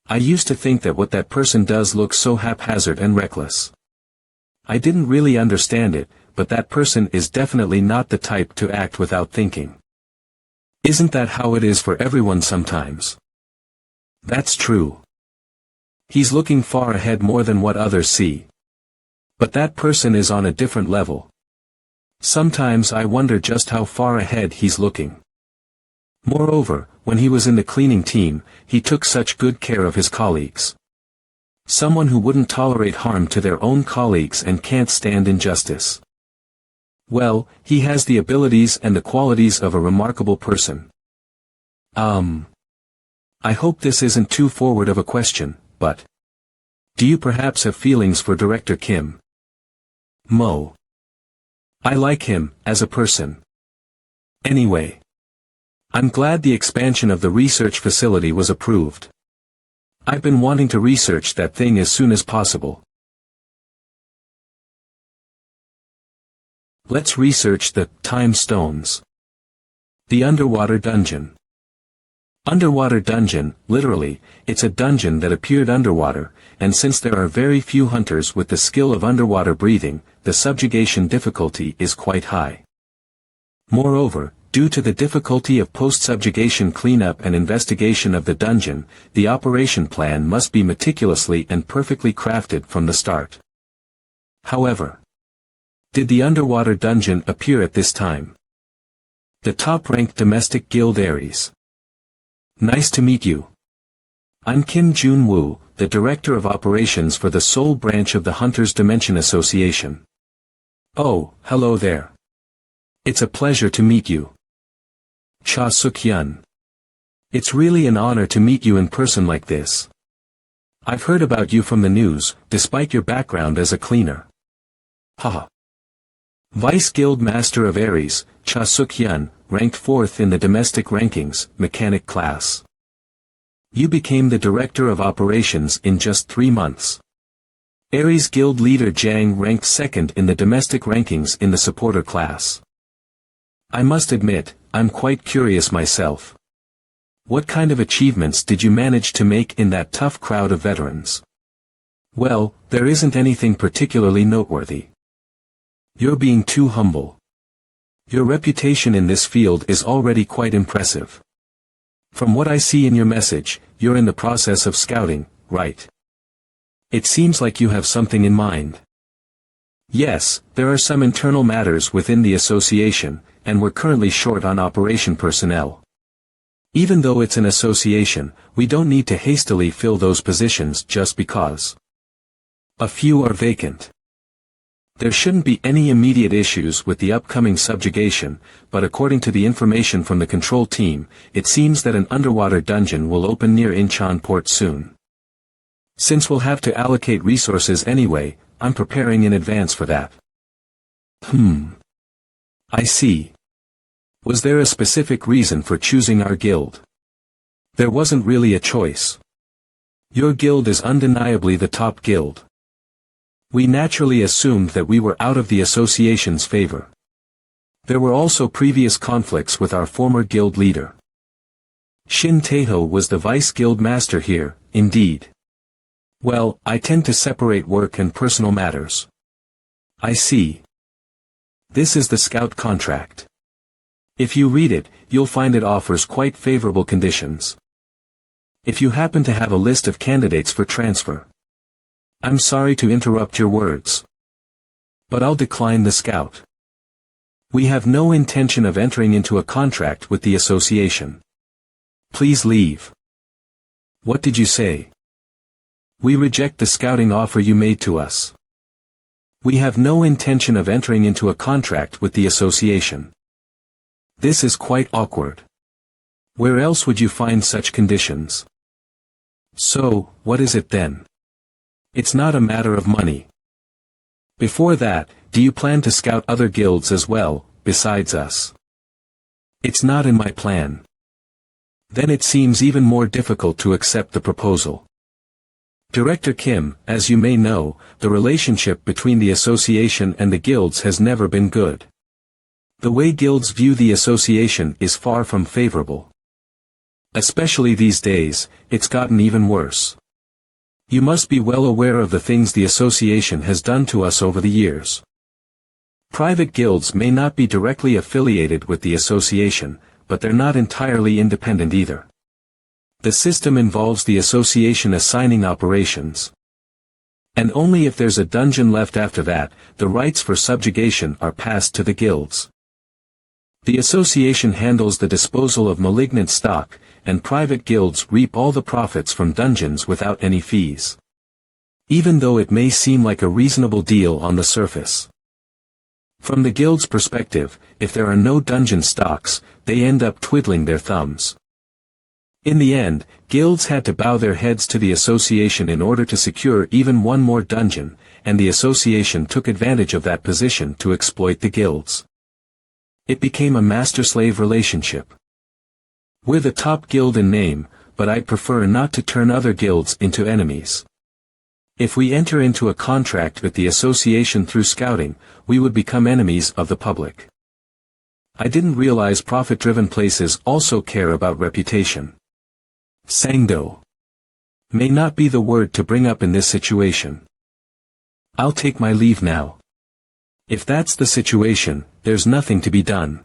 I used to think that what that person does looks so haphazard and reckless. I didn't really understand it, but that person is definitely not the type to act without thinking. Isn't that how it is for everyone sometimes? That's true. He's looking far ahead more than what others see. But that person is on a different level. Sometimes I wonder just how far ahead he's looking. Moreover, when he was in the cleaning team, he took such good care of his colleagues. Someone who wouldn't tolerate harm to their own colleagues and can't stand injustice. Well, he has the abilities and the qualities of a remarkable person. I hope this isn't too forward of a question, but do you perhaps have feelings for Director Kim? Mo. I like him, as a person. Anyway. I'm glad the expansion of the research facility was approved. I've been wanting to research that thing as soon as possible. Let's research the time stones. The underwater dungeon. Underwater dungeon, literally, it's a dungeon that appeared underwater, and since there are very few hunters with the skill of underwater breathing, the subjugation difficulty is quite high. Moreover, due to the difficulty of post-subjugation cleanup and investigation of the dungeon, the operation plan must be meticulously and perfectly crafted from the start. However, did the underwater dungeon appear at this time? The top-ranked domestic guild Ares. Nice to meet you. I'm Kim Jun-woo, the Director of Operations for the Seoul branch of the Hunters Dimension Association. Oh, hello there. It's a pleasure to meet you. Cha Suk-hyun. It's really an honor to meet you in person like this. I've heard about you from the news, despite your background as a cleaner. Haha. Vice Guild Master of Ares, Cha Suk-hyun, ranked 4th in the domestic rankings, mechanic class. You became the Director of Operations in just 3 months. Ares Guild Leader Jang ranked 2nd in the domestic rankings in the supporter class. I must admit, I'm quite curious myself. What kind of achievements did you manage to make in that tough crowd of veterans? Well, there isn't anything particularly noteworthy. You're being too humble. Your reputation in this field is already quite impressive. From what I see in your message, you're in the process of scouting, right? It seems like you have something in mind. Yes, there are some internal matters within the association, and we're currently short on operation personnel. Even though it's an association, we don't need to hastily fill those positions just because a few are vacant. There shouldn't be any immediate issues with the upcoming subjugation, but according to the information from the control team, it seems that an underwater dungeon will open near Incheon port soon. Since we'll have to allocate resources anyway, I'm preparing in advance for that. I see. Was there a specific reason for choosing our guild? There wasn't really a choice. Your guild is undeniably the top guild. We naturally assumed that we were out of the association's favor. There were also previous conflicts with our former guild leader. Shin Taeho was the vice guild master here, indeed. Well, I tend to separate work and personal matters. I see. This is the scout contract. If you read it, you'll find it offers quite favorable conditions. If you happen to have a list of candidates for transfer. I'm sorry to interrupt your words. But I'll decline the scout. We have no intention of entering into a contract with the association. Please leave. What did you say? We reject the scouting offer you made to us. We have no intention of entering into a contract with the association. This is quite awkward. Where else would you find such conditions? So, what is it then? It's not a matter of money. Before that, do you plan to scout other guilds as well, besides us? It's not in my plan. Then it seems even more difficult to accept the proposal. Director Kim, as you may know, the relationship between the association and the guilds has never been good. The way guilds view the association is far from favorable. Especially these days, it's gotten even worse. You must be well aware of the things the association has done to us over the years. Private guilds may not be directly affiliated with the association, but they're not entirely independent either. The system involves the association assigning operations. And only if there's a dungeon left after that, the rights for subjugation are passed to the guilds. The association handles the disposal of malignant stock, and private guilds reap all the profits from dungeons without any fees. Even though it may seem like a reasonable deal on the surface. From the guild's perspective, if there are no dungeon stocks, they end up twiddling their thumbs. In the end, guilds had to bow their heads to the association in order to secure even one more dungeon, and the association took advantage of that position to exploit the guilds. It became a master-slave relationship. We're the top guild in name, but I'd prefer not to turn other guilds into enemies. If we enter into a contract with the association through scouting, we would become enemies of the public. I didn't realize profit-driven places also care about reputation. Sangdo may not be the word to bring up in this situation. I'll take my leave now. If that's the situation, there's nothing to be done.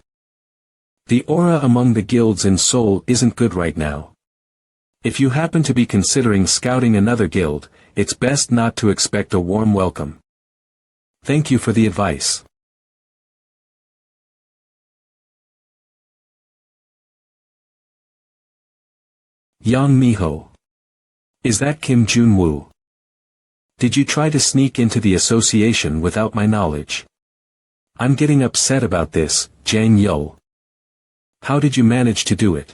The aura among the guilds in Seoul isn't good right now. If you happen to be considering scouting another guild, it's best not to expect a warm welcome. Thank you for the advice. Yang Miho. Is that Kim Jun-woo? Did you try to sneak into the association without my knowledge? I'm getting upset about this, Jang Yo. How did you manage to do it?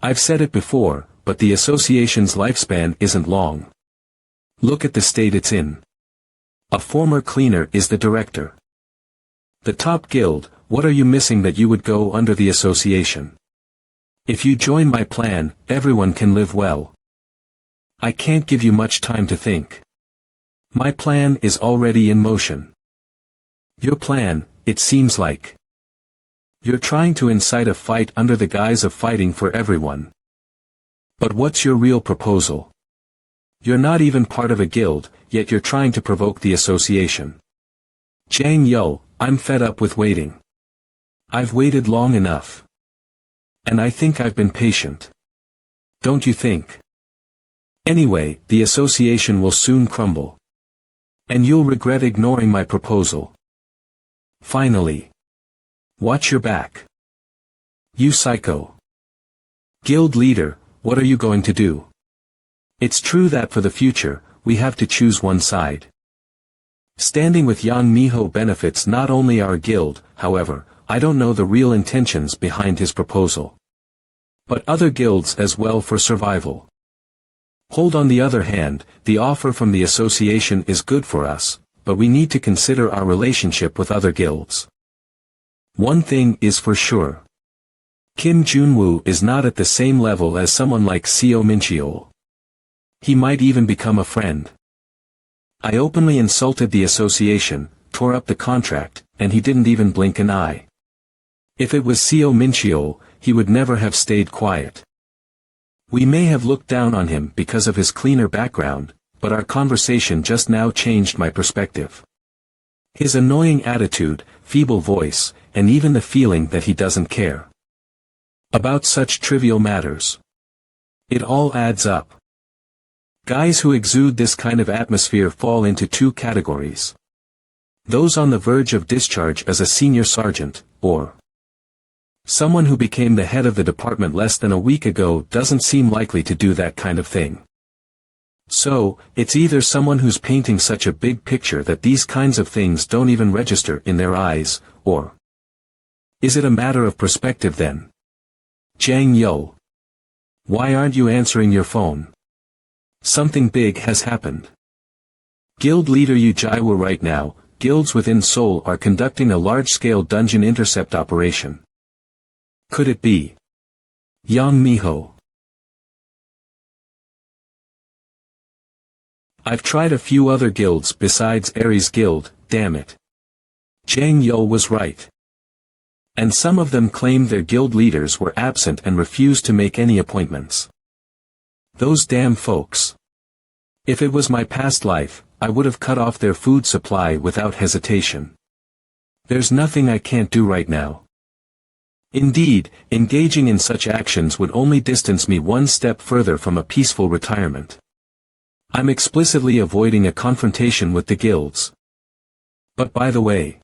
I've said it before, but the association's lifespan isn't long. Look at the state it's in. A former cleaner is the director. The top guild, what are you missing that you would go under the association? If you join my plan, everyone can live well. I can't give you much time to think. My plan is already in motion. Your plan, it seems like. You're trying to incite a fight under the guise of fighting for everyone. But what's your real proposal? You're not even part of a guild, yet you're trying to provoke the association. Jang Yo, I'm fed up with waiting. I've waited long enough. And I think I've been patient. Don't you think? Anyway, the association will soon crumble. And you'll regret ignoring my proposal. Finally. Watch your back. You psycho. Guild leader, what are you going to do? It's true that for the future, we have to choose one side. Standing with Yang Miho benefits not only our guild, however, I don't know the real intentions behind his proposal. But other guilds as well for survival. Hold on the other hand, the offer from the association is good for us, but we need to consider our relationship with other guilds. One thing is for sure. Kim Jun-woo is not at the same level as someone like Seo Min-cheol. He might even become a friend. I openly insulted the association, tore up the contract, and he didn't even blink an eye. If it was Seo Min-cheol, he would never have stayed quiet. We may have looked down on him because of his cleaner background, but our conversation just now changed my perspective. His annoying attitude, feeble voice, and even the feeling that he doesn't care about such trivial matters. It all adds up. Guys who exude this kind of atmosphere fall into two categories. Those on the verge of discharge as a senior sergeant, or someone who became the head of the department less than a week ago doesn't seem likely to do that kind of thing. So, it's either someone who's painting such a big picture that these kinds of things don't even register in their eyes, or is it a matter of perspective then? Jang Yo. Why aren't you answering your phone? Something big has happened. Guild leader Yu Jaiwo right now, guilds within Seoul are conducting a large-scale dungeon intercept operation. Could it be Yang Miho? I've tried a few other guilds besides Ares Guild, damn it. Jang Yo was right. And some of them claimed their guild leaders were absent and refused to make any appointments. Those damn folks. If it was my past life, I would have cut off their food supply without hesitation. There's nothing I can't do right now. Indeed, engaging in such actions would only distance me one step further from a peaceful retirement. I'm explicitly avoiding a confrontation with the guilds. But by the way,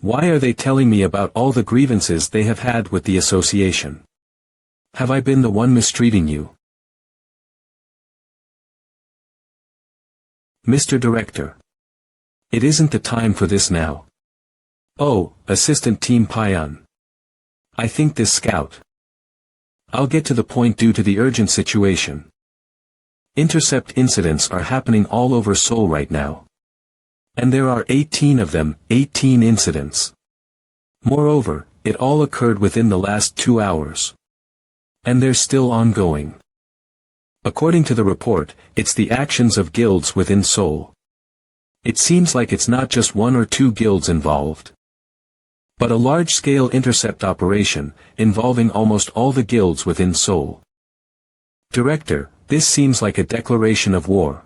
why are they telling me about all the grievances they have had with the association? Have I been the one mistreating you? Mr. Director. It isn't the time for this now. Oh, Assistant Team Pion. I think this scout. I'll get to the point due to the urgent situation. Intercept incidents are happening all over Seoul right now. And there are 18 of them, 18 incidents. Moreover, it all occurred within the last 2 hours. And they're still ongoing. According to the report, it's the actions of guilds within Seoul. It seems like it's not just 1 or 2 guilds involved, but a large-scale intercept operation, involving almost all the guilds within Seoul. Director, this seems like a declaration of war.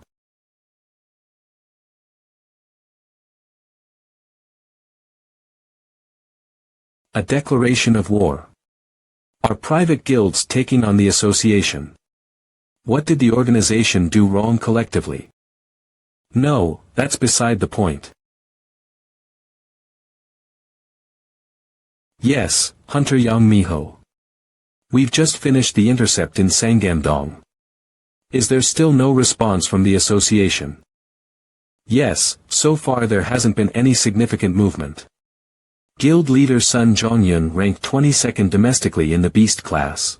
A declaration of war. Are private guilds taking on the association? What did the organization do wrong collectively? No, that's beside the point. Yes, Hunter Yang Miho. We've just finished the intercept in Sangam-dong. Is there still no response from the association? Yes, so far there hasn't been any significant movement. Guild leader Sun Jongyun ranked 22nd domestically in the Beast class.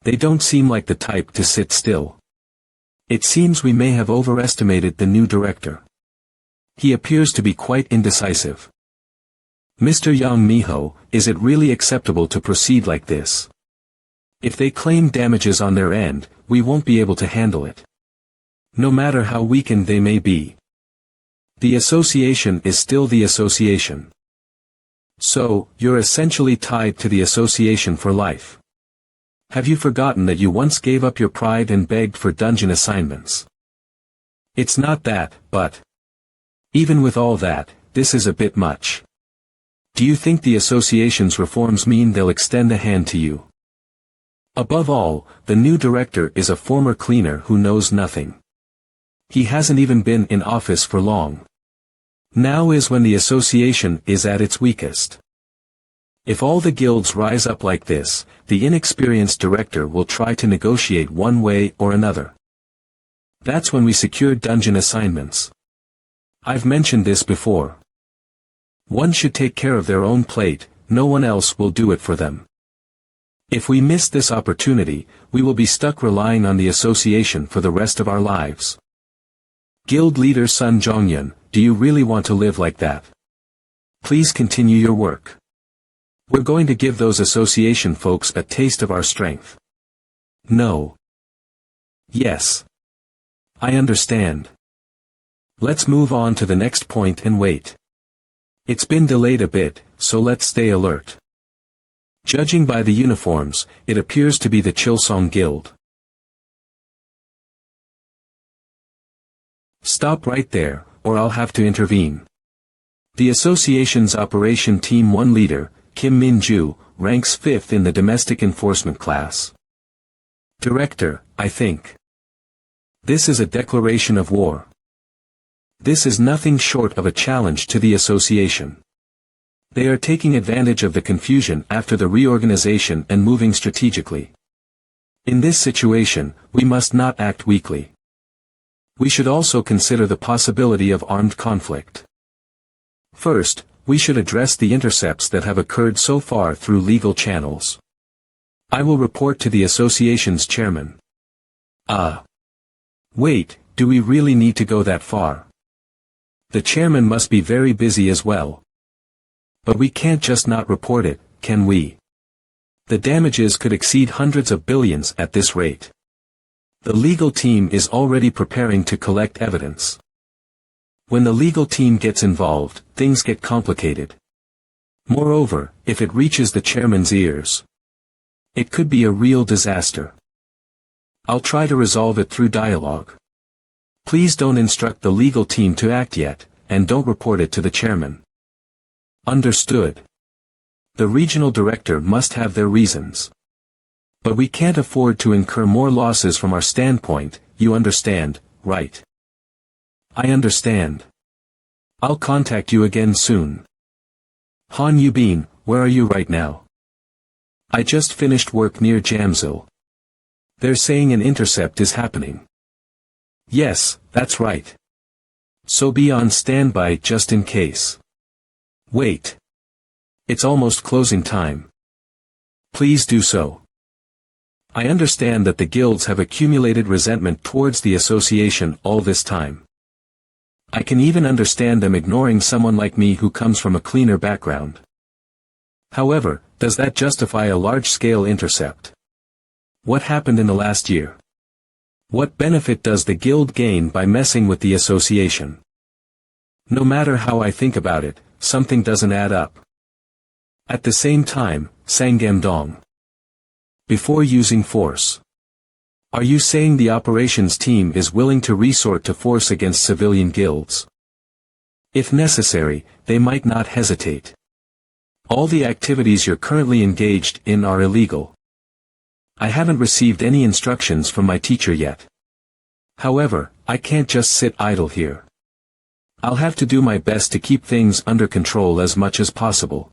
They don't seem like the type to sit still. It seems we may have overestimated the new director. He appears to be quite indecisive. Mr. Yang Miho, is it really acceptable to proceed like this? If they claim damages on their end, we won't be able to handle it. No matter how weakened they may be. The association is still the association. So, you're essentially tied to the association for life. Have you forgotten that you once gave up your pride and begged for dungeon assignments? It's not that, but even with all that, this is a bit much. Do you think the association's reforms mean they'll extend a hand to you? Above all, the new director is a former cleaner who knows nothing. He hasn't even been in office for long. Now is when the association is at its weakest. If all the guilds rise up like this, the inexperienced director will try to negotiate one way or another. That's when we secure dungeon assignments. I've mentioned this before. One should take care of their own plate, no one else will do it for them. If we miss this opportunity, we will be stuck relying on the association for the rest of our lives. Guild leader Sun Jongyun, do you really want to live like that? Please continue your work. We're going to give those association folks a taste of our strength. No. Yes. I understand. Let's move on to the next point and wait. It's been delayed a bit, so let's stay alert. Judging by the uniforms, it appears to be the Chilsong Guild. Stop right there, or I'll have to intervene. The association's Operation Team 1 leader, Kim Min-ju, ranks 5th in the domestic enforcement class. Director, I think. This is a declaration of war. This is nothing short of a challenge to the association. They are taking advantage of the confusion after the reorganization and moving strategically. In this situation, we must not act weakly. We should also consider the possibility of armed conflict. First, we should address the intercepts that have occurred so far through legal channels. I will report to the association's chairman. Wait, do we really need to go that far? The chairman must be very busy as well. But we can't just not report it, can we? The damages could exceed hundreds of billions at this rate. The legal team is already preparing to collect evidence. When the legal team gets involved, things get complicated. Moreover, if it reaches the chairman's ears, it could be a real disaster. I'll try to resolve it through dialogue. Please don't instruct the legal team to act yet, and don't report it to the chairman. Understood. The regional director must have their reasons. But we can't afford to incur more losses from our standpoint, you understand, right? I understand. I'll contact you again soon. Han Yubin, where are you right now? I just finished work near Jamsil. They're saying an intercept is happening. Yes, that's right. So be on standby just in case. Wait. It's almost closing time. Please do so. I understand that the guilds have accumulated resentment towards the association all this time. I can even understand them ignoring someone like me who comes from a cleaner background. However, does that justify a large-scale intercept? What happened in the last year? What benefit does the guild gain by messing with the association? No matter how I think about it, something doesn't add up. At the same time, Sangam-dong. Before using force. Are you saying the operations team is willing to resort to force against civilian guilds? If necessary, they might not hesitate. All the activities you're currently engaged in are illegal. I haven't received any instructions from my teacher yet. However, I can't just sit idle here. I'll have to do my best to keep things under control as much as possible.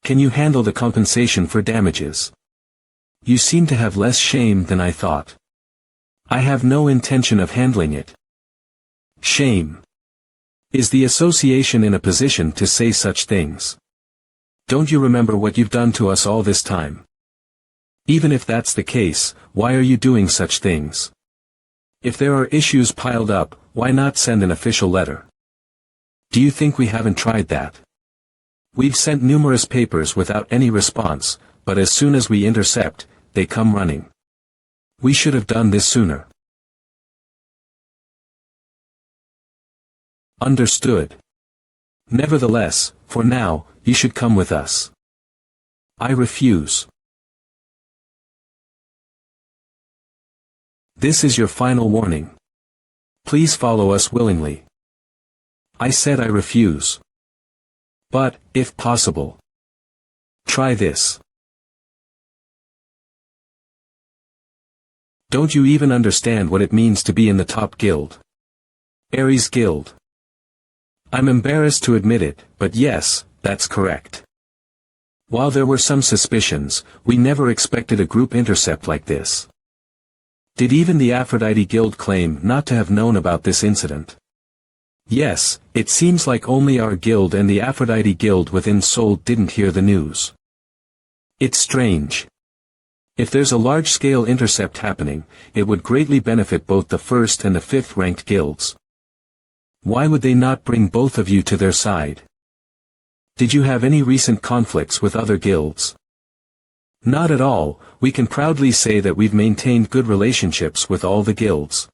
Can you handle the compensation for damages? You seem to have less shame than I thought. I have no intention of handling it. Shame. Is the association in a position to say such things? Don't you remember what you've done to us all this time? Even if that's the case, why are you doing such things? If there are issues piled up, why not send an official letter? Do you think we haven't tried that? We've sent numerous papers without any response, but as soon as we intercept, they come running. We should have done this sooner. Understood. Nevertheless, for now, you should come with us. I refuse. This is your final warning. Please follow us willingly. I said I refuse. But, if possible, try this. Don't you even understand what it means to be in the top guild? Ares Guild. I'm embarrassed to admit it, but yes, that's correct. While there were some suspicions, we never expected a group intercept like this. Did even the Aphrodite Guild claim not to have known about this incident? Yes, it seems like only our guild and the Aphrodite Guild within Seoul didn't hear the news. It's strange. If there's a large-scale intercept happening, it would greatly benefit both the first and the fifth-ranked guilds. Why would they not bring both of you to their side? Did you have any recent conflicts with other guilds? Not at all. We can proudly say that we've maintained good relationships with all the guilds.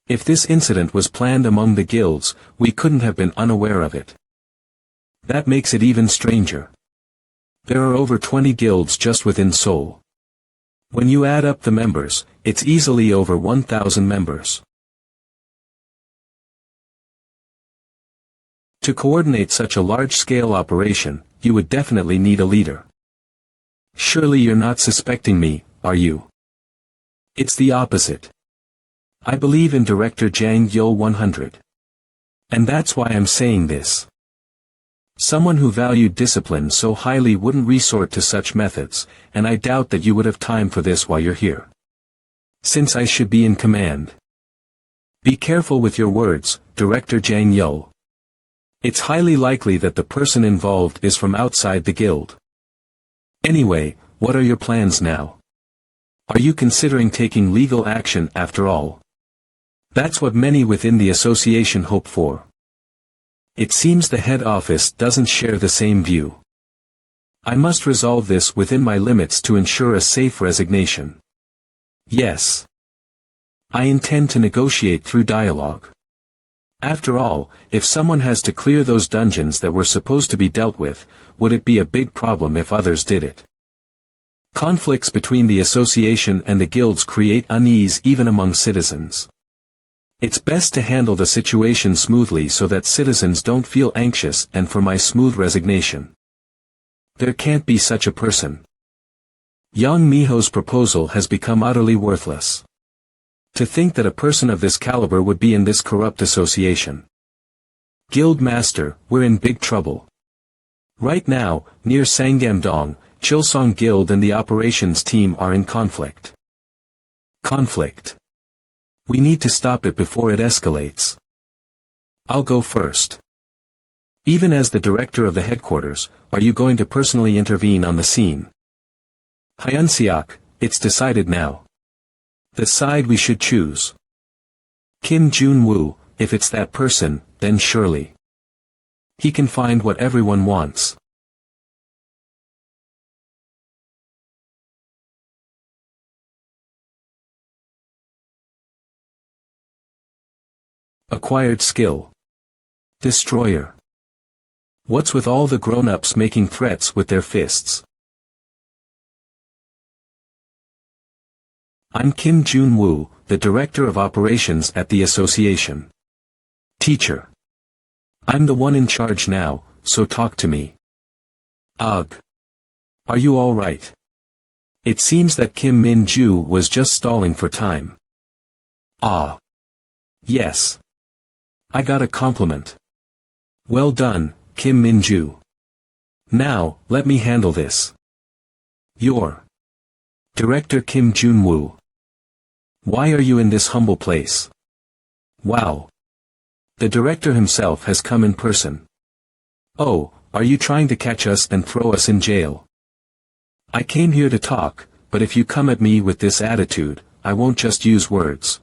If this incident was planned among the guilds, we couldn't have been unaware of it. That makes it even stranger. There are over 20 guilds just within Seoul. When you add up the members, it's easily over 1,000 members. To coordinate such a large-scale operation, you would definitely need a leader. Surely you're not suspecting me, are you? It's the opposite. I believe in Director Jang Yul 100. And that's why I'm saying this. Someone who valued discipline so highly wouldn't resort to such methods, and I doubt that you would have time for this while you're here. Since I should be in command. Be careful with your words, Director Jang Yul. It's highly likely that the person involved is from outside the guild. Anyway, what are your plans now? Are you considering taking legal action after all? That's what many within the association hope for. It seems the head office doesn't share the same view. I must resolve this within my limits to ensure a safe resignation. Yes. I intend to negotiate through dialogue. After all, if someone has to clear those dungeons that were supposed to be dealt with, would it be a big problem if others did it? Conflicts between the association and the guilds create unease even among citizens. It's best to handle the situation smoothly so that citizens don't feel anxious, and for my smooth resignation. There can't be such a person. Young Miho's proposal has become utterly worthless. To think that a person of this caliber would be in this corrupt association. Guild Master, we're in big trouble. Right now, near Sangam-dong, Chilsong Guild and the operations team are in conflict. Conflict. We need to stop it before it escalates. I'll go first. Even as the director of the headquarters, are you going to personally intervene on the scene? Hyunseok, it's decided now. The side we should choose. Kim Jun-woo, if it's that person, then surely. He can find what everyone wants. Acquired skill. Destroyer. What's with all the grown-ups making threats with their fists? I'm Kim Jun-woo, the Director of Operations at the Association. Teacher. I'm the one in charge now, so talk to me. Ugh. Are you all right? It seems that Kim Min-ju was just stalling for time. Ah. Yes. I got a compliment. Well done, Kim Min-ju. Now, let me handle this. You're Director Kim Jun-woo. Why are you in this humble place? Wow. The director himself has come in person. Oh, are you trying to catch us and throw us in jail? I came here to talk, but if you come at me with this attitude, I won't just use words.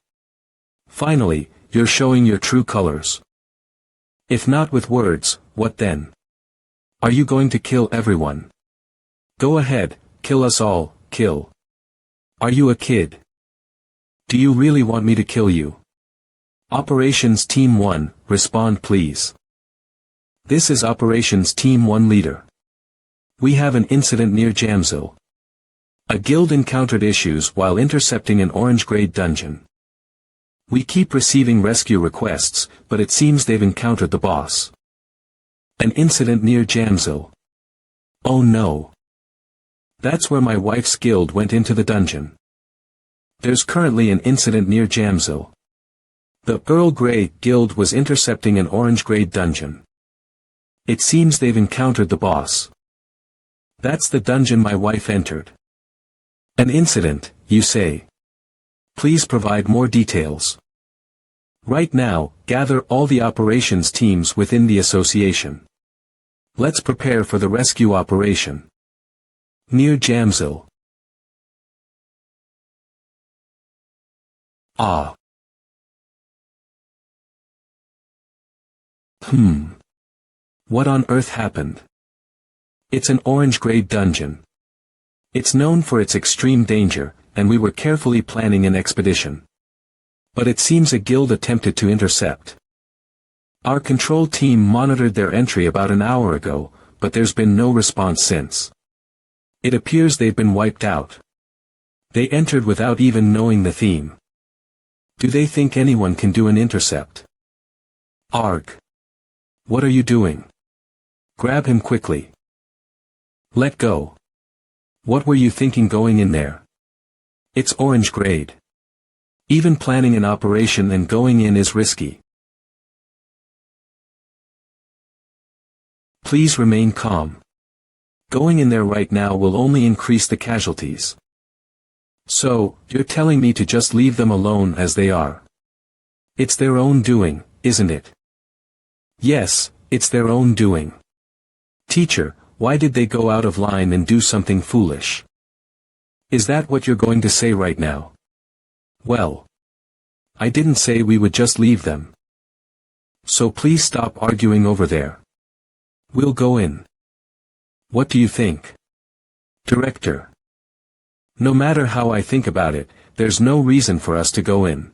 Finally, you're showing your true colors. If not with words, what then? Are you going to kill everyone? Go ahead, kill us all, kill. Are you a kid? Do you really want me to kill you? Operations Team 1, respond please. This is Operations Team 1 leader. We have an incident near Jamsil. A guild encountered issues while intercepting an orange-grade dungeon. We keep receiving rescue requests, but it seems they've encountered the boss. An incident near Jamsil. Oh no. That's where my wife's guild went into the dungeon. There's currently an incident near Jamsil. The Earl Grey Guild was intercepting an orange-grade dungeon. It seems they've encountered the boss. That's the dungeon my wife entered. An incident, you say? Please provide more details. Right now, gather all the operations teams within the association. Let's prepare for the rescue operation. Near Jamsil. Ah. What on earth happened? It's an orange-grade dungeon. It's known for its extreme danger, and we were carefully planning an expedition. But it seems a guild attempted to intercept. Our control team monitored their entry about an hour ago, but there's been no response since. It appears they've been wiped out. They entered without even knowing the theme. Do they think anyone can do an intercept? Arg. What are you doing? Grab him quickly. Let go. What were you thinking going in there? It's orange grade. Even planning an operation and going in is risky. Please remain calm. Going in there right now will only increase the casualties. So, you're telling me to just leave them alone as they are? It's their own doing, isn't it? Yes, it's their own doing. Teacher, why did they go out of line and do something foolish? Is that what you're going to say right now? Well, I didn't say we would just leave them. So please stop arguing over there. We'll go in. What do you think? Director. No matter how I think about it, there's no reason for us to go in.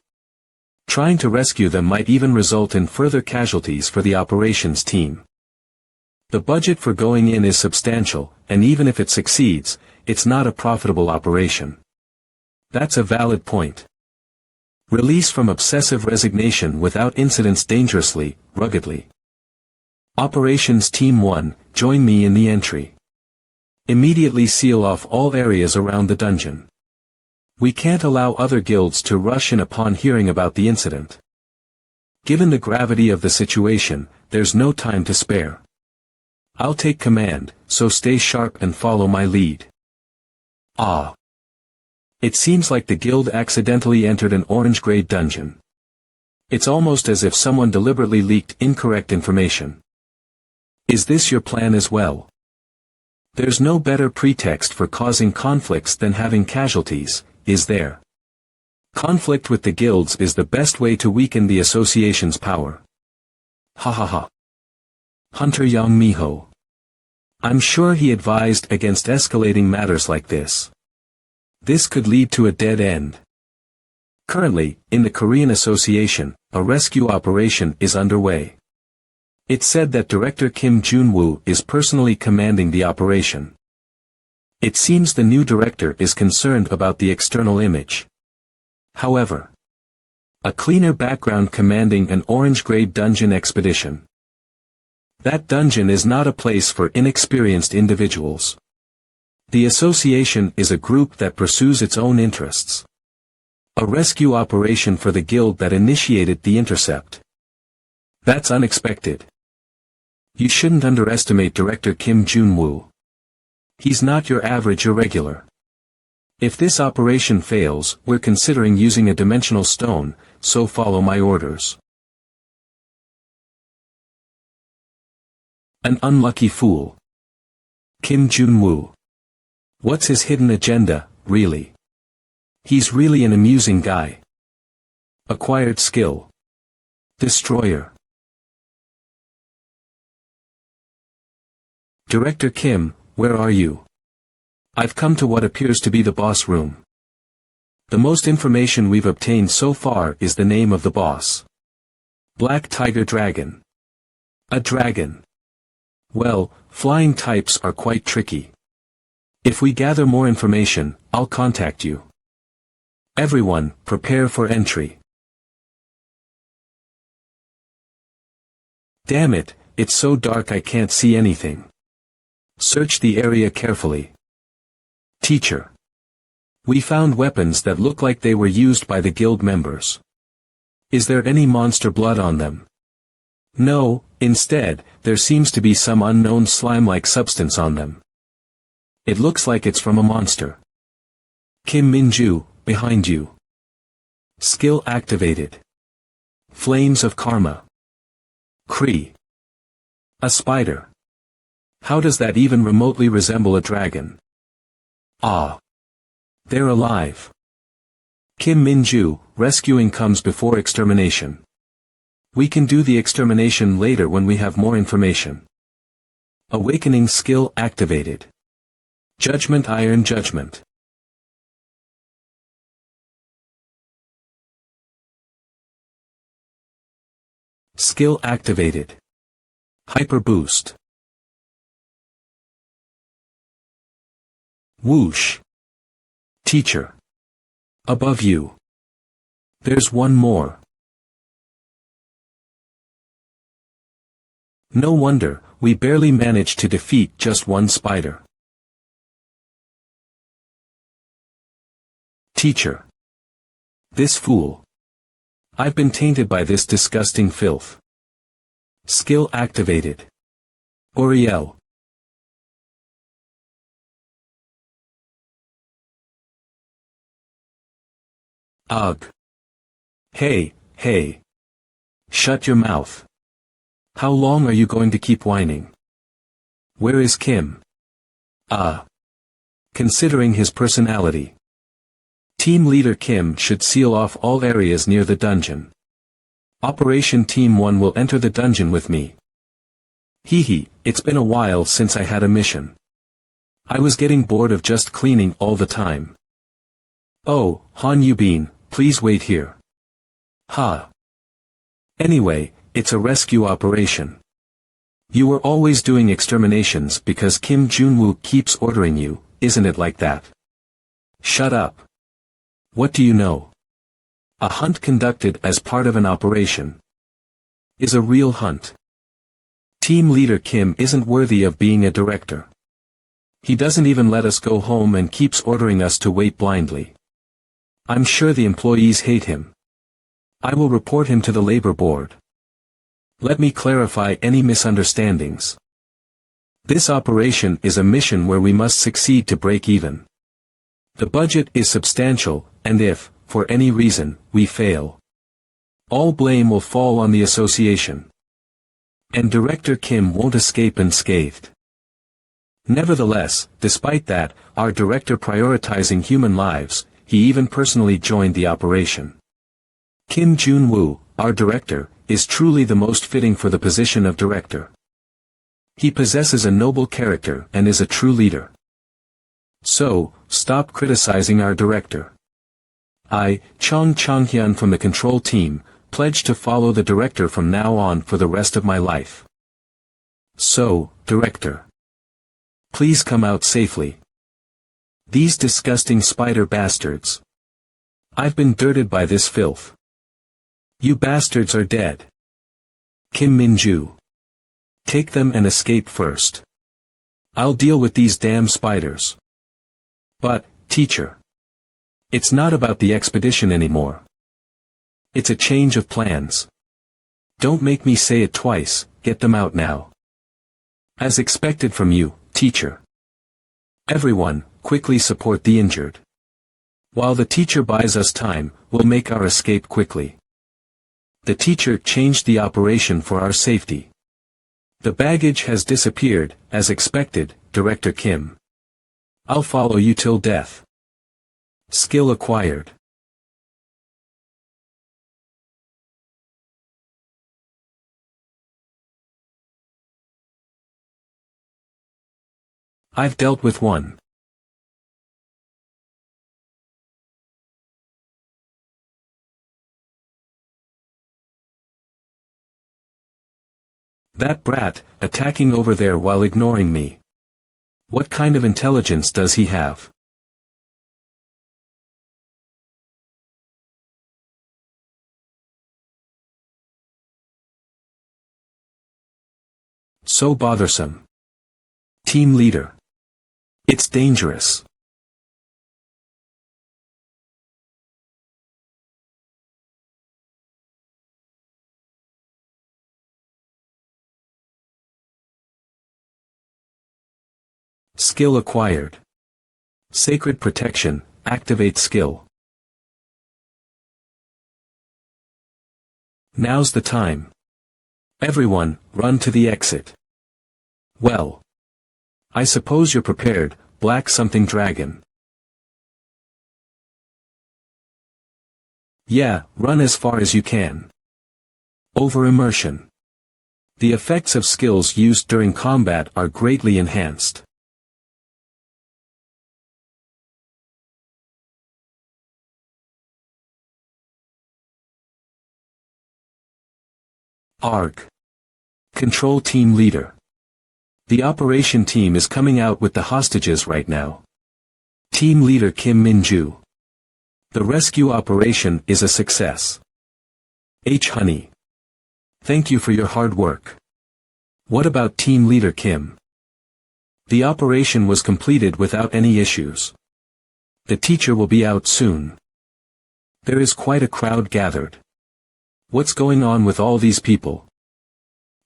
Trying to rescue them might even result in further casualties for the operations team. The budget for going in is substantial, and even if it succeeds, it's not a profitable operation. That's a valid point. Release from obsessive resignation without incidents dangerously, ruggedly. Operations Team 1, join me in the entry. Immediately seal off all areas around the dungeon. We can't allow other guilds to rush in upon hearing about the incident. Given the gravity of the situation, there's no time to spare. I'll take command, so stay sharp and follow my lead. Ah. It seems like the guild accidentally entered an orange-grade dungeon. It's almost as if someone deliberately leaked incorrect information. Is this your plan as well? There's no better pretext for causing conflicts than having casualties, is there? Conflict with the guilds is the best way to weaken the association's power. Ha ha ha. Hunter Yang Miho. I'm sure he advised against escalating matters like this. This could lead to a dead end. Currently, in the Korean Association, a rescue operation is underway. It's said that Director Kim Jun-woo is personally commanding the operation. It seems the new director is concerned about the external image. However, a cleaner background commanding an orange-grade dungeon expedition. That dungeon is not a place for inexperienced individuals. The association is a group that pursues its own interests. A rescue operation for the guild that initiated the intercept. That's unexpected. You shouldn't underestimate Director Kim Jun-woo. He's not your average irregular. If this operation fails, we're considering using a dimensional stone, so follow my orders. An unlucky fool. Kim Jun-woo. What's his hidden agenda, really? He's really an amusing guy. Acquired skill. Destroyer. Director Kim, where are you? I've come to what appears to be the boss room. The most information we've obtained so far is the name of the boss. Black Tiger Dragon. A dragon. Well, flying types are quite tricky. If we gather more information, I'll contact you. Everyone, prepare for entry. Damn it, it's so dark I can't see anything. Search the area carefully. Teacher. We found weapons that look like they were used by the guild members. Is there any monster blood on them? No, instead, there seems to be some unknown slime-like substance on them. It looks like it's from a monster. Kim Min-ju, behind you. Skill activated. Flames of Karma. Kree. A spider. How does that even remotely resemble a dragon? Ah. They're alive. Kim Min-ju, rescuing comes before extermination. We can do the extermination later when we have more information. Awakening skill activated. Judgment Iron Judgment. Skill activated. Hyper Boost. Whoosh. Teacher. Above you. There's one more. No wonder, we barely managed to defeat just one spider. Teacher. This fool. I've been tainted by this disgusting filth. Skill activated. Oriel. Ugh. Hey, hey. Shut your mouth. How long are you going to keep whining? Where is Kim? Considering his personality. Team Leader Kim should seal off all areas near the dungeon. Operation Team 1 will enter the dungeon with me. Hee, it's been a while since I had a mission. I was getting bored of just cleaning all the time. Oh, Han Yubin, please wait here. Ha. Anyway, it's a rescue operation. You were always doing exterminations because Kim Jun-woo keeps ordering you, isn't it like that? Shut up. What do you know? A hunt conducted as part of an operation is a real hunt. Team leader Kim isn't worthy of being a director. He doesn't even let us go home and keeps ordering us to wait blindly. I'm sure the employees hate him. I will report him to the labor board. Let me clarify any misunderstandings. This operation is a mission where we must succeed to break even. The budget is substantial, and if, for any reason, we fail, all blame will fall on the association. And Director Kim won't escape unscathed. Nevertheless, despite that, our director prioritizing human lives, he even personally joined the operation. Kim Jun-woo, our director, is truly the most fitting for the position of director. He possesses a noble character and is a true leader. So, stop criticizing our director. I, Chung Chang-hyun from the control team, pledge to follow the director from now on for the rest of my life. So, director, please come out safely. These disgusting spider bastards. I've been dirted by this filth. You bastards are dead. Kim Min-ju. Take them and escape first. I'll deal with these damn spiders. But, teacher, it's not about the expedition anymore. It's a change of plans. Don't make me say it twice, get them out now. As expected from you, teacher. Everyone, quickly support the injured. While the teacher buys us time, we'll make our escape quickly. The teacher changed the operation for our safety. The baggage has disappeared, as expected, Director Kim. I'll follow you till death. Skill acquired. I've dealt with one. That brat, attacking over there while ignoring me. What kind of intelligence does he have? So bothersome. Team leader. It's dangerous. Skill acquired. Sacred protection, activate skill. Now's the time. Everyone, run to the exit. Well. I suppose you're prepared, Black Something Dragon. Yeah, run as far as you can. Over immersion. The effects of skills used during combat are greatly enhanced. ARG. Control Team Leader. The operation team is coming out with the hostages right now. Team Leader Kim Min-ju. The rescue operation is a success. Honey. Thank you for your hard work. What about Team Leader Kim? The operation was completed without any issues. The teacher will be out soon. There is quite a crowd gathered. What's going on with all these people?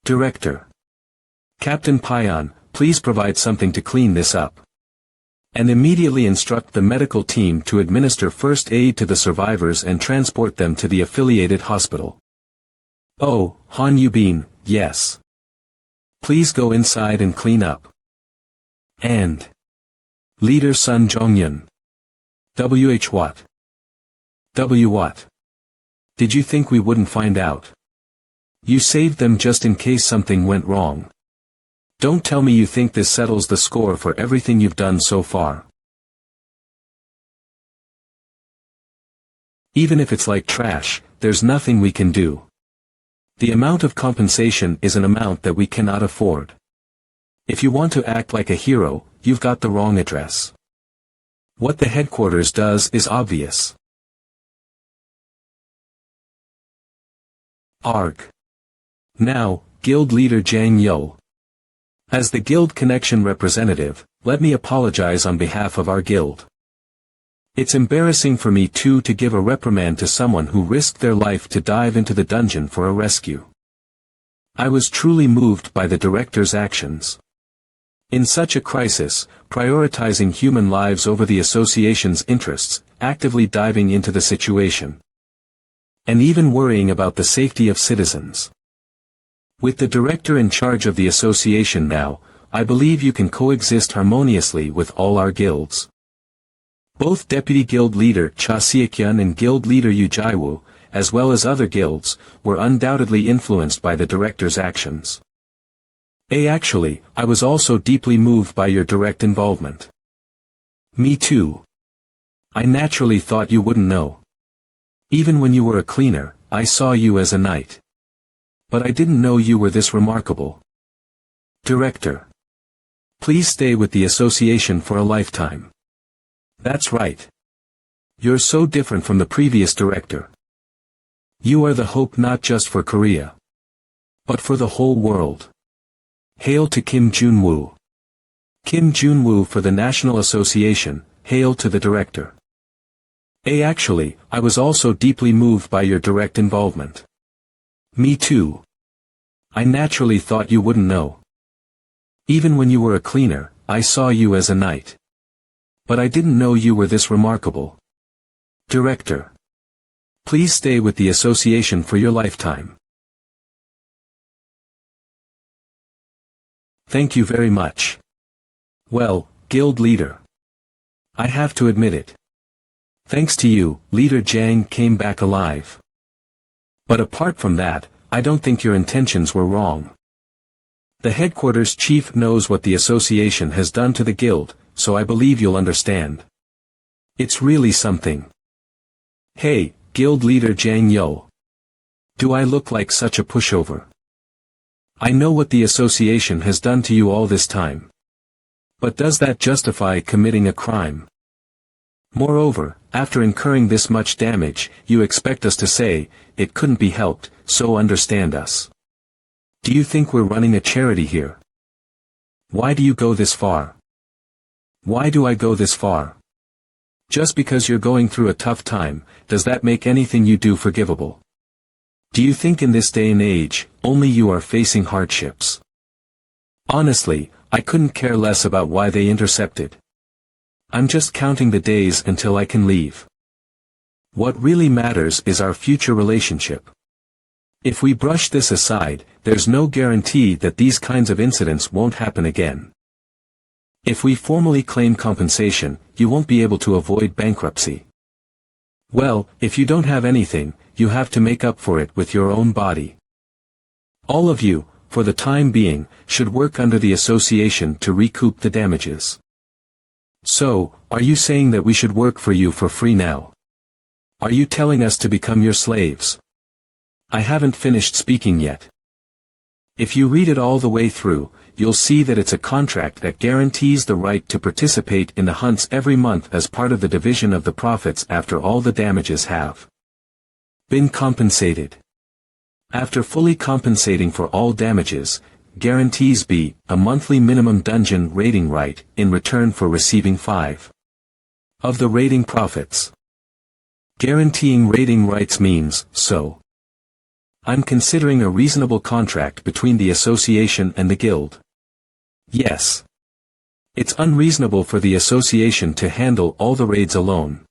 Director. Captain Payan, please provide something to clean this up. And immediately instruct the medical team to administer first aid to the survivors and transport them to the affiliated hospital. Oh, Han Yubin, yes. Please go inside and clean up. And Leader Sun Jongyun. WH what? W what? Did you think we wouldn't find out? You saved them just in case something went wrong. Don't tell me you think this settles the score for everything you've done so far. Even if it's like trash, there's nothing we can do. The amount of compensation is an amount that we cannot afford. If you want to act like a hero, you've got the wrong address. What the headquarters does is obvious. Arg. Now, Guild Leader Jang Yo. As the Guild Connection representative, let me apologize on behalf of our guild. It's embarrassing for me too to give a reprimand to someone who risked their life to dive into the dungeon for a rescue. I was truly moved by the director's actions. In such a crisis, prioritizing human lives over the association's interests, actively diving into the situation, and even worrying about the safety of citizens. With the director in charge of the association now, I believe you can coexist harmoniously with all our guilds. Both Deputy Guild Leader Cha Seokyeon and Guild Leader Yu Jaiwoo, as well as other guilds, were undoubtedly influenced by the director's actions. Actually, I was also deeply moved by your direct involvement. Me too. I naturally thought you wouldn't know. Even when you were a cleaner, I saw you as a knight. But I didn't know you were this remarkable. Director. Please stay with the association for a lifetime. That's right. You're so different from the previous director. You are the hope not just for Korea, but for the whole world. Hail to Kim Jun-woo. Kim Jun-woo for the National Association, hail to the director. Actually, I was also deeply moved by your direct involvement. Me too. I naturally thought you wouldn't know. Even when you were a cleaner, I saw you as a knight. But I didn't know you were this remarkable. Director. Please stay with the association for your lifetime. Thank you very much. Well, Guild Leader. I have to admit it. Thanks to you, Leader Jang came back alive. But apart from that, I don't think your intentions were wrong. The headquarters chief knows what the association has done to the guild, so I believe you'll understand. It's really something. Hey, Guild Leader Jang Yo. Do I look like such a pushover? I know what the association has done to you all this time. But does that justify committing a crime? Moreover, after incurring this much damage, you expect us to say, it couldn't be helped, so understand us. Do you think we're running a charity here? Why do you go this far? Why do I go this far? Just because you're going through a tough time, does that make anything you do forgivable? Do you think in this day and age, only you are facing hardships? Honestly, I couldn't care less about why they intercepted. I'm just counting the days until I can leave. What really matters is our future relationship. If we brush this aside, there's no guarantee that these kinds of incidents won't happen again. If we formally claim compensation, you won't be able to avoid bankruptcy. Well, if you don't have anything, you have to make up for it with your own body. All of you, for the time being, should work under the association to recoup the damages. So, are you saying that we should work for you for free now? Are you telling us to become your slaves? I haven't finished speaking yet. If you read it all the way through, you'll see that it's a contract that guarantees the right to participate in the hunts every month as part of the division of the profits after all the damages have been compensated. After fully compensating for all damages, guarantees be a monthly minimum dungeon raiding right in return for receiving 5 of the raiding profits. Guaranteeing raiding rights means, so I'm considering a reasonable contract between the association and the guild. Yes. It's unreasonable for the association to handle all the raids alone.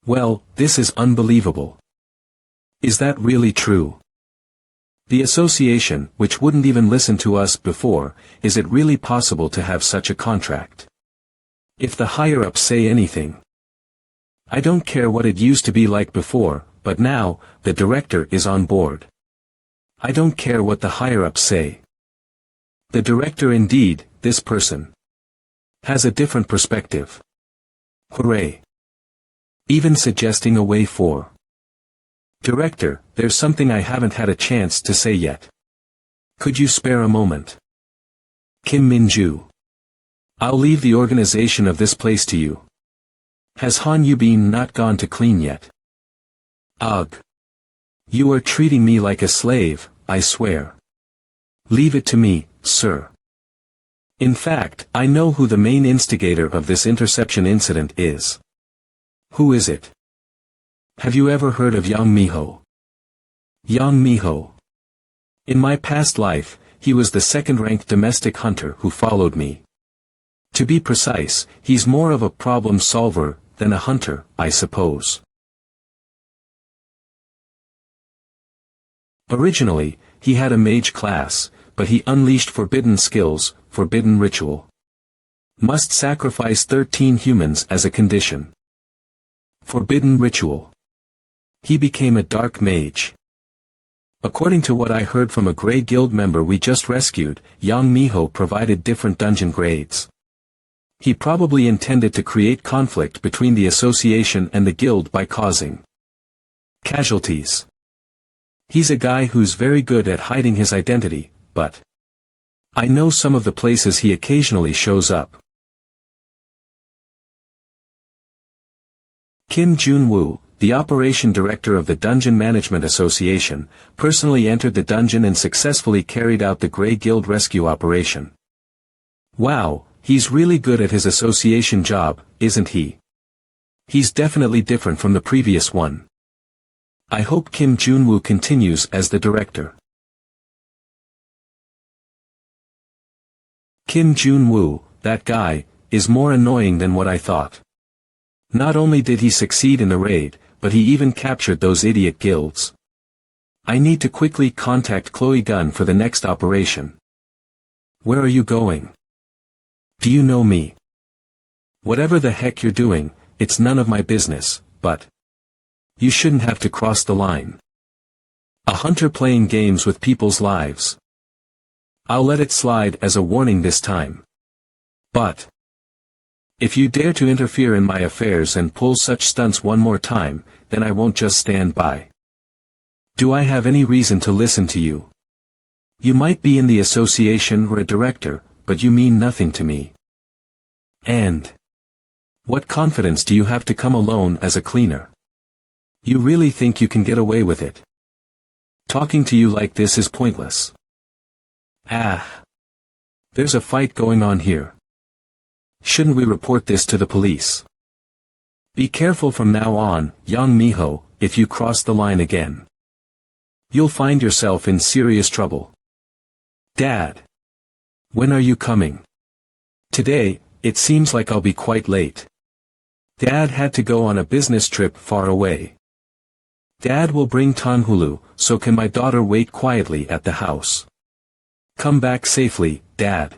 Well, this is unbelievable. Is that really true? The association, which wouldn't even listen to us before, is it really possible to have such a contract? If the higher-ups say anything. I don't care what it used to be like before, but now, the director is on board. I don't care what the higher-ups say. The director indeed, this person, has a different perspective. Hooray! even suggesting a way for. Director, there's something I haven't had a chance to say yet. Could you spare a moment? Kim Min-ju. I'll leave the organization of this place to you. Has Han Yubin not gone to clean yet? Ugh. You are treating me like a slave, I swear. Leave it to me, sir. In fact, I know who the main instigator of this interception incident is. Who is it? Have you ever heard of Yang Miho? Yang Miho. In my past life, he was the second-ranked domestic hunter who followed me. To be precise, he's more of a problem solver than a hunter, I suppose. Originally, he had a mage class, but he unleashed forbidden skills, forbidden ritual. Must sacrifice 13 humans as a condition. Forbidden ritual. He became a dark mage. According to what I heard from a Grey Guild member we just rescued, Yang Miho provided different dungeon grades. He probably intended to create conflict between the association and the guild by causing casualties. He's a guy who's very good at hiding his identity, but I know some of the places he occasionally shows up. Kim Jun-woo, the operation director of the Dungeon Management Association, personally entered the dungeon and successfully carried out the Grey Guild rescue operation. Wow, he's really good at his association job, isn't he? He's definitely different from the previous one. I hope Kim Jun-woo continues as the director. Kim Jun-woo, that guy, is more annoying than what I thought. Not only did he succeed in the raid, but he even captured those idiot guilds. I need to quickly contact Chloe Gunn for the next operation. Where are you going? Do you know me? Whatever the heck you're doing, it's none of my business, but you shouldn't have to cross the line. A hunter playing games with people's lives. I'll let it slide as a warning this time. But if you dare to interfere in my affairs and pull such stunts one more time, then I won't just stand by. Do I have any reason to listen to you? You might be in the association or a director, but you mean nothing to me. And what confidence do you have to come alone as a cleaner? You really think you can get away with it? Talking to you like this is pointless. Ah. There's a fight going on here. Shouldn't we report this to the police? Be careful from now on, Yang Miho, if you cross the line again. You'll find yourself in serious trouble. Dad. When are you coming? Today, it seems like I'll be quite late. Dad had to go on a business trip far away. Dad will bring Tanhulu, so can my daughter wait quietly at the house. Come back safely, Dad.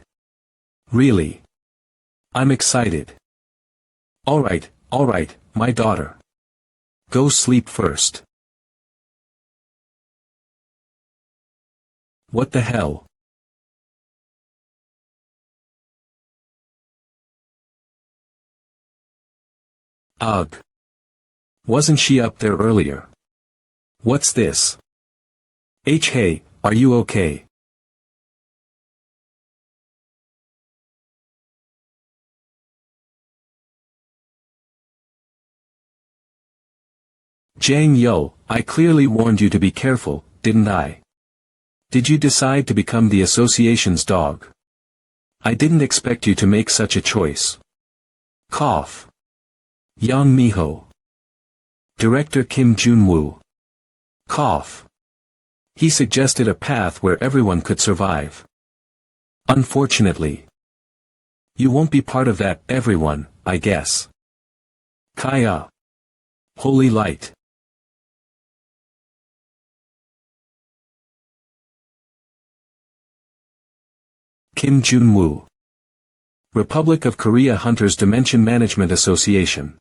Really? I'm excited. Alright, my daughter. Go sleep first. What the hell? Ugh. Wasn't she up there earlier? What's this? Hey, are you okay? Jang Yo, I clearly warned you to be careful, didn't I? Did you decide to become the association's dog? I didn't expect you to make such a choice. Cough. Yang Miho. Director Kim Jun-woo. Cough. He suggested a path where everyone could survive. Unfortunately. You won't be part of that, everyone, I guess. Kaya. Holy light. Kim Jun-woo. Republic of Korea Hunters Dimension Management Association.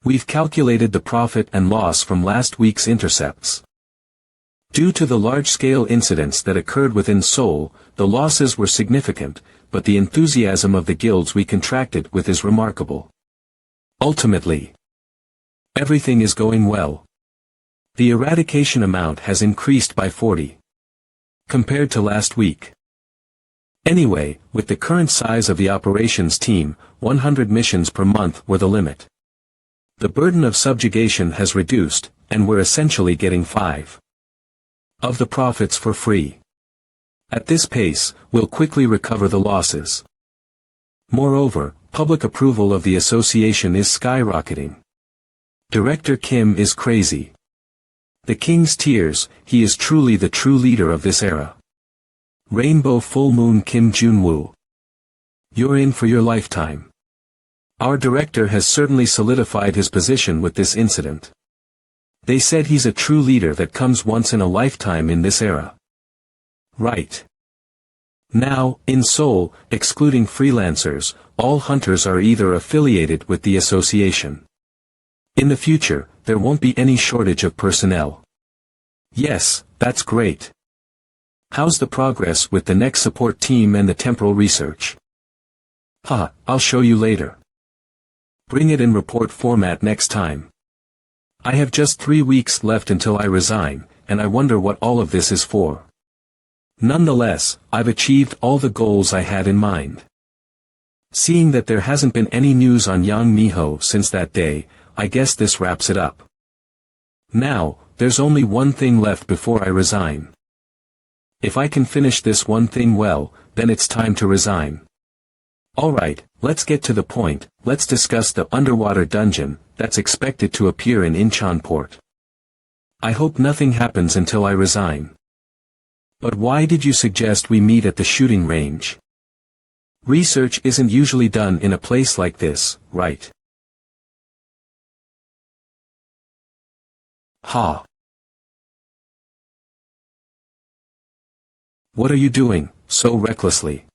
We've calculated the profit and loss from last week's intercepts. Due to the large-scale incidents that occurred within Seoul, the losses were significant, but the enthusiasm of the guilds we contracted with is remarkable. Ultimately, Everything is going well. The eradication amount has increased by 40. Compared to last week. Anyway, with the current size of the operations team, 100 missions per month were the limit. The burden of subjugation has reduced, and we're essentially getting 5 of the profits for free. At this pace, we'll quickly recover the losses. Moreover, public approval of the association is skyrocketing. Director Kim is crazy. The king's tears, he is truly the true leader of this era. Rainbow Full Moon Kim Jun-woo. You're in for your lifetime. Our director has certainly solidified his position with this incident. They said he's a true leader that comes once in a lifetime in this era. Right. Now, in Seoul, excluding freelancers, all hunters are either affiliated with the association. In the future, there won't be any shortage of personnel. Yes, that's great. How's the progress with the next support team and the temporal research? I'll show you later. Bring it in report format next time. I have just 3 weeks left until I resign, and I wonder what all of this is for. Nonetheless, I've achieved all the goals I had in mind. Seeing that there hasn't been any news on Yang Miho since that day, I guess this wraps it up. Now, there's only one thing left before I resign. If I can finish this one thing well, then it's time to resign. Alright, let's get to the point. Let's discuss the underwater dungeon that's expected to appear in Incheon port. I hope nothing happens until I resign. But why did you suggest we meet at the shooting range? Research isn't usually done in a place like this, right? What are you doing, so recklessly?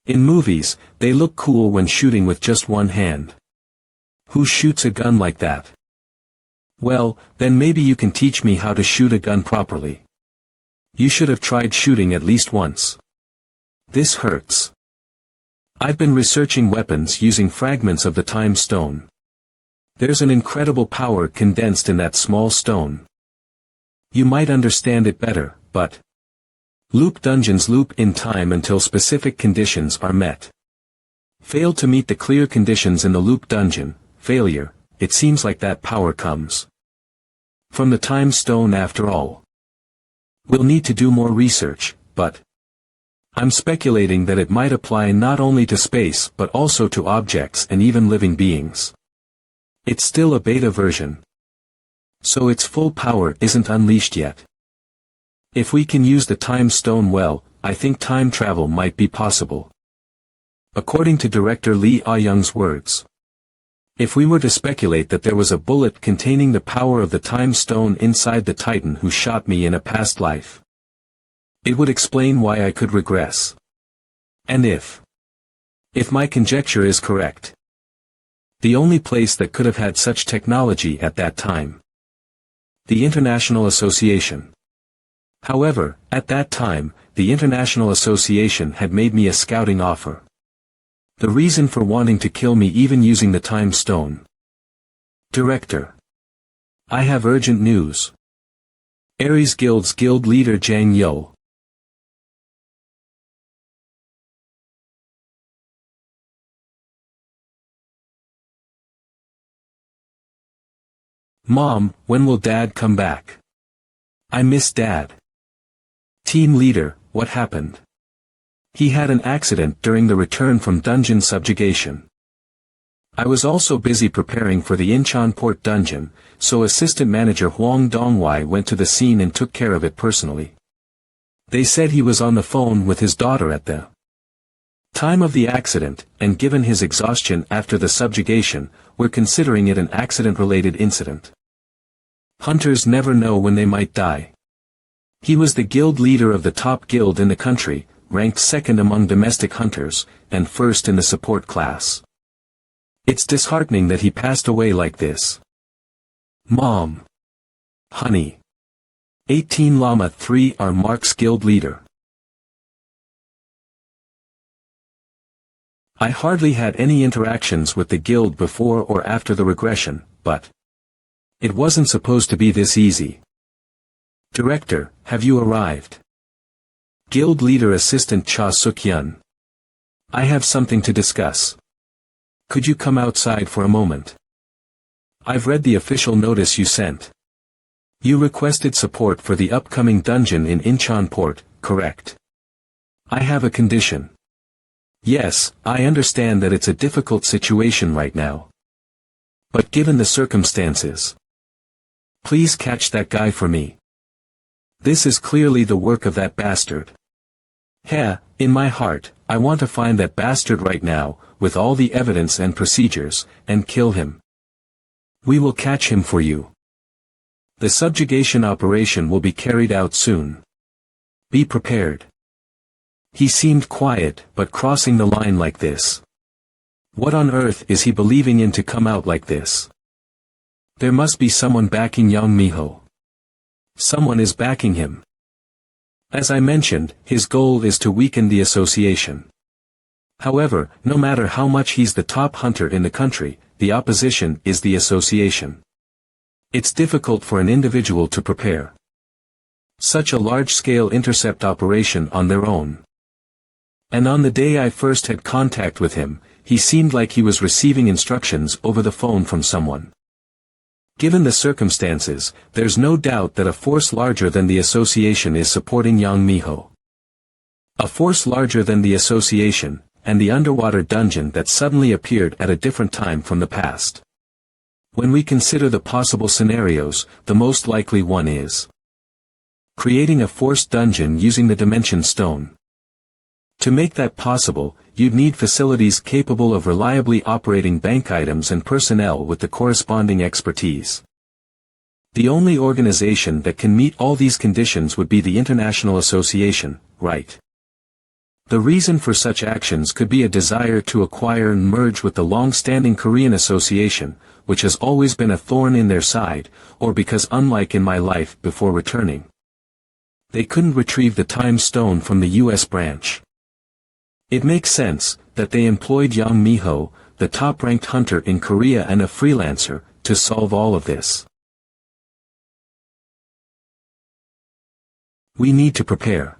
In movies, they look cool when shooting with just one hand. Who shoots a gun like that? Well, then maybe you can teach me how to shoot a gun properly. You should have tried shooting at least once. This hurts. I've been researching weapons using fragments of the time stone. There's an incredible power condensed in that small stone. You might understand it better, but loop dungeons loop in time until specific conditions are met. Fail to meet the clear conditions in the loop dungeon, failure, it seems like that power comes from the time stone after all. We'll need to do more research, but I'm speculating that it might apply not only to space but also to objects and even living beings. It's still a beta version, so its full power isn't unleashed yet. If we can use the time stone well, I think time travel might be possible. According to director Lee Ah-young's words. If we were to speculate that there was a bullet containing the power of the time stone inside the Titan who shot me in a past life, it would explain why I could regress. And if my conjecture is correct, the only place that could have had such technology at that time, the International Association. However, at that time, the International Association had made me a scouting offer. The reason for wanting to kill me even using the time stone. Director. I have urgent news. Ares Guild's guild leader Jang Yo. Mom, when will Dad come back? I miss Dad. Team leader, what happened? He had an accident during the return from dungeon subjugation. I was also busy preparing for the Incheon port dungeon, so assistant manager Hwang Dongwai went to the scene and took care of it personally. They said he was on the phone with his daughter at the time of the accident, and given his exhaustion after the subjugation, we're considering it an accident-related incident. Hunters never know when they might die. He was the guild leader of the top guild in the country, ranked second among domestic hunters, and first in the support class. It's disheartening that he passed away like this. Mom. Honey. 18 Llama 3 are Mark's guild leader. I hardly had any interactions with the guild before or after the regression, but it wasn't supposed to be this easy. Director, have you arrived? Guild Leader Assistant Cha Suk-yeon. I have something to discuss. Could you come outside for a moment? I've read the official notice you sent. You requested support for the upcoming dungeon in Incheon Port, correct? I have a condition. Yes, I understand that it's a difficult situation right now. But given the circumstances, please catch that guy for me. This is clearly the work of that bastard. In my heart, I want to find that bastard right now, with all the evidence and procedures, and kill him. We will catch him for you. The subjugation operation will be carried out soon. Be prepared. He seemed quiet, but crossing the line like this. What on earth is he believing in to come out like this? There must be someone backing Young Miho. Someone is backing him. As I mentioned, his goal is to weaken the association. However, no matter how much he's the top hunter in the country, the opposition is the association. It's difficult for an individual to prepare such a large-scale intercept operation on their own. And on the day I first had contact with him, he seemed like he was receiving instructions over the phone from someone. Given the circumstances, there's no doubt that a force larger than the association is supporting Yang Miho. A force larger than the association, and the underwater dungeon that suddenly appeared at a different time from the past. When we consider the possible scenarios, the most likely one is creating a forced dungeon using the Dimension Stone. To make that possible, you'd need facilities capable of reliably operating bank items and personnel with the corresponding expertise. The only organization that can meet all these conditions would be the International Association, right? The reason for such actions could be a desire to acquire and merge with the long-standing Korean Association, which has always been a thorn in their side, or because unlike in my life before returning, they couldn't retrieve the Time Stone from the U.S. branch. It makes sense that they employed Yang Miho, the top-ranked hunter in Korea and a freelancer, to solve all of this. We need to prepare.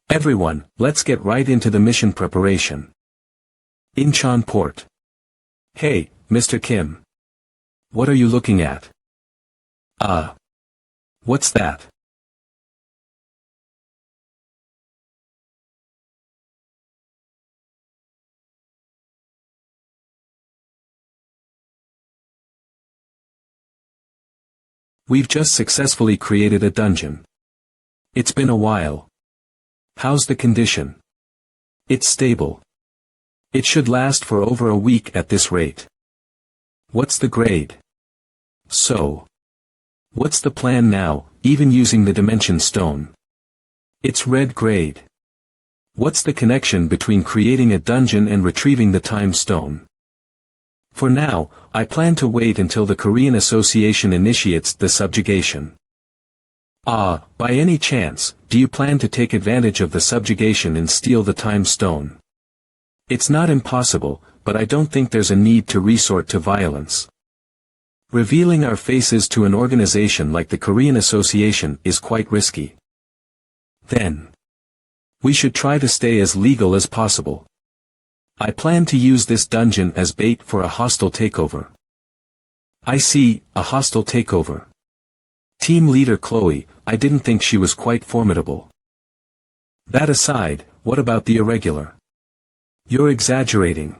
Everyone, let's get right into the mission preparation. Incheon Port. Hey, Mr. Kim. What are you looking at? What's that? We've just successfully created a dungeon. It's been a while. How's the condition? It's stable. It should last for over a week at this rate. What's the grade? So, what's the plan now, even using the Dimension Stone? It's red grade. What's the connection between creating a dungeon and retrieving the Time Stone? For now, I plan to wait until the Korean Association initiates the subjugation. By any chance, do you plan to take advantage of the subjugation and steal the Time Stone? It's not impossible, but I don't think there's a need to resort to violence. Revealing our faces to an organization like the Korean Association is quite risky. Then, we should try to stay as legal as possible. I plan to use this dungeon as bait for a hostile takeover. I see, a hostile takeover. Team leader Chloe, I didn't think she was quite formidable. That aside, what about the irregular? You're exaggerating.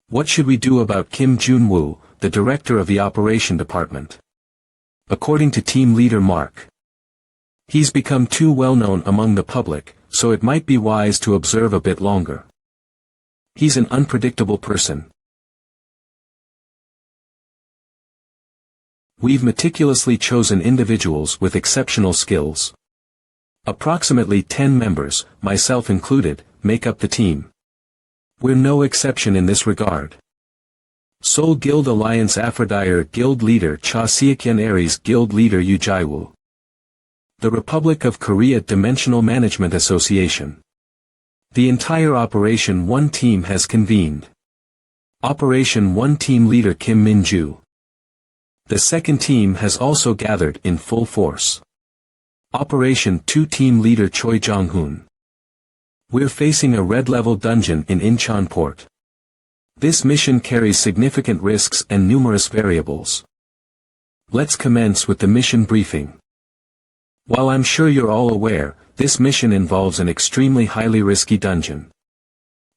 What should we do about Kim Jun-woo, the director of the operation department? According to team leader Mark, he's become too well known among the public, so it might be wise to observe a bit longer. He's an unpredictable person. We've meticulously chosen individuals with exceptional skills. Approximately 10 members, myself included, make up the team. We're no exception in this regard. Seoul Guild Alliance Aphrodite Guild Leader Cha Seokyeon Aries Guild Leader Yu Jae-woo. The Republic of Korea Dimensional Management Association. The entire Operation 1 team has convened. Operation 1 team leader Kim Min-ju. The second team has also gathered in full force. Operation 2 team leader Choi Jong-hoon. We're facing a red-level dungeon in Incheon port. This mission carries significant risks and numerous variables. Let's commence with the mission briefing. While I'm sure you're all aware, this mission involves an extremely highly risky dungeon.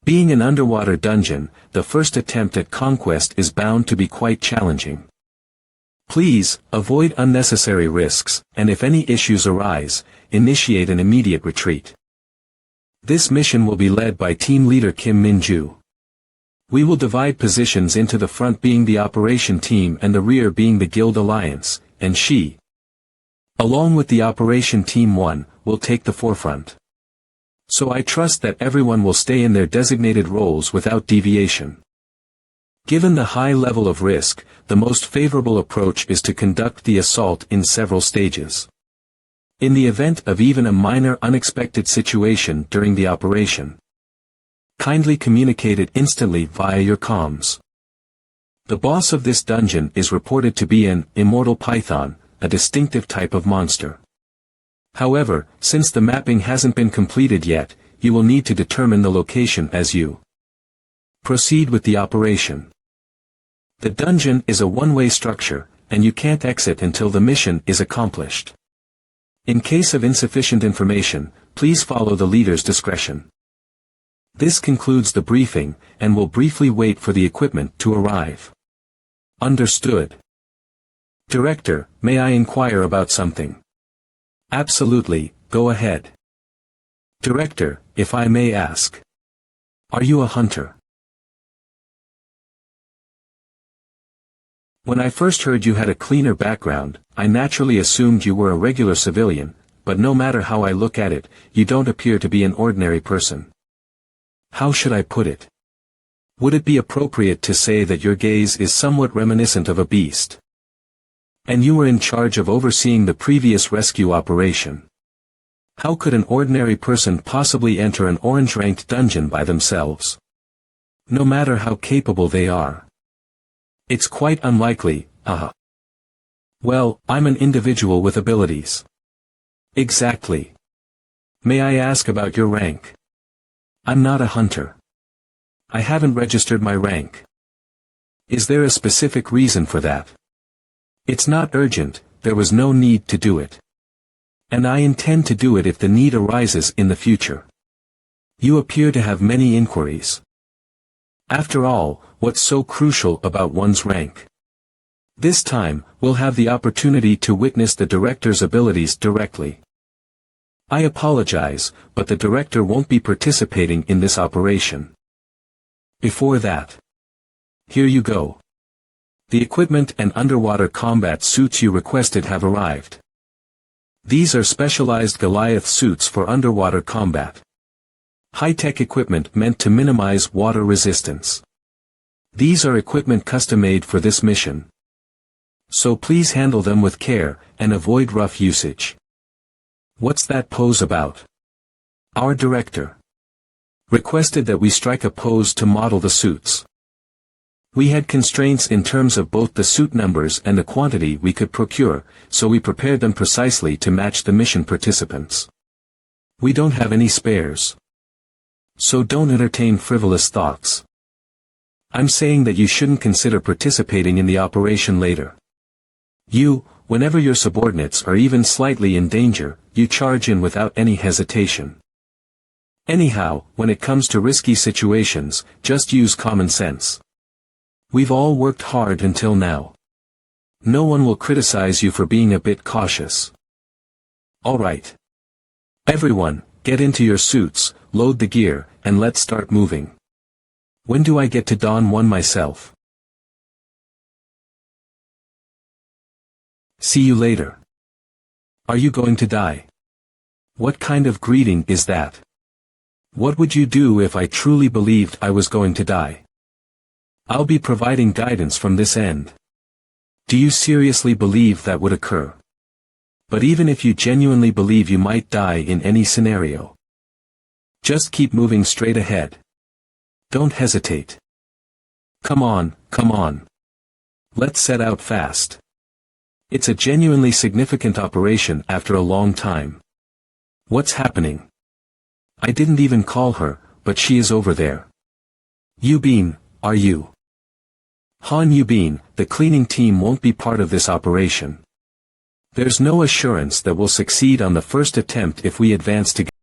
Being an underwater dungeon, the first attempt at conquest is bound to be quite challenging. Please, avoid unnecessary risks, and if any issues arise, initiate an immediate retreat. This mission will be led by team leader Kim Min-ju. We will divide positions into the front being the operation team and the rear being the guild alliance, and she, along with the operation team 1, will take the forefront. So I trust that everyone will stay in their designated roles without deviation. Given the high level of risk, the most favorable approach is to conduct the assault in several stages. In the event of even a minor unexpected situation during the operation, kindly communicate it instantly via your comms. The boss of this dungeon is reported to be an immortal python, a distinctive type of monster. However, since the mapping hasn't been completed yet, you will need to determine the location as you proceed with the operation. The dungeon is a one-way structure, and you can't exit until the mission is accomplished. In case of insufficient information, please follow the leader's discretion. This concludes the briefing, and we'll briefly wait for the equipment to arrive. Understood. Director, may I inquire about something? Absolutely, go ahead. Director, if I may ask. Are you a hunter? When I first heard you had a cleaner background, I naturally assumed you were a regular civilian, but no matter how I look at it, you don't appear to be an ordinary person. How should I put it? Would it be appropriate to say that your gaze is somewhat reminiscent of a beast? And you were in charge of overseeing the previous rescue operation. How could an ordinary person possibly enter an orange-ranked dungeon by themselves? No matter how capable they are. It's quite unlikely, Well, I'm an individual with abilities. Exactly. May I ask about your rank? I'm not a hunter. I haven't registered my rank. Is there a specific reason for that? It's not urgent, there was no need to do it. And I intend to do it if the need arises in the future. You appear to have many inquiries. After all, what's so crucial about one's rank? This time, we'll have the opportunity to witness the director's abilities directly. I apologize, but the director won't be participating in this operation. Before that, here you go. The equipment and underwater combat suits you requested have arrived. These are specialized Goliath suits for underwater combat. High-tech equipment meant to minimize water resistance. These are equipment custom-made for this mission. So please handle them with care, and avoid rough usage. What's that pose about? Our director requested that we strike a pose to model the suits. We had constraints in terms of both the suit numbers and the quantity we could procure, so we prepared them precisely to match the mission participants. We don't have any spares. So don't entertain frivolous thoughts. I'm saying that you shouldn't consider participating in the operation later. Whenever your subordinates are even slightly in danger, you charge in without any hesitation. Anyhow, when it comes to risky situations, just use common sense. We've all worked hard until now. No one will criticize you for being a bit cautious. Alright. Everyone, get into your suits, load the gear, and let's start moving. When do I get to don one myself? See you later. Are you going to die? What kind of greeting is that? What would you do if I truly believed I was going to die? I'll be providing guidance from this end. Do you seriously believe that would occur? But even if you genuinely believe you might die in any scenario, Just keep moving straight ahead. Don't hesitate. Come on, come on. Let's set out fast. It's a genuinely significant operation after a long time. What's happening? I didn't even call her, but she is over there. Yubin, are you? Han Yubin, the cleaning team won't be part of this operation. There's no assurance that we'll succeed on the first attempt if we advance together.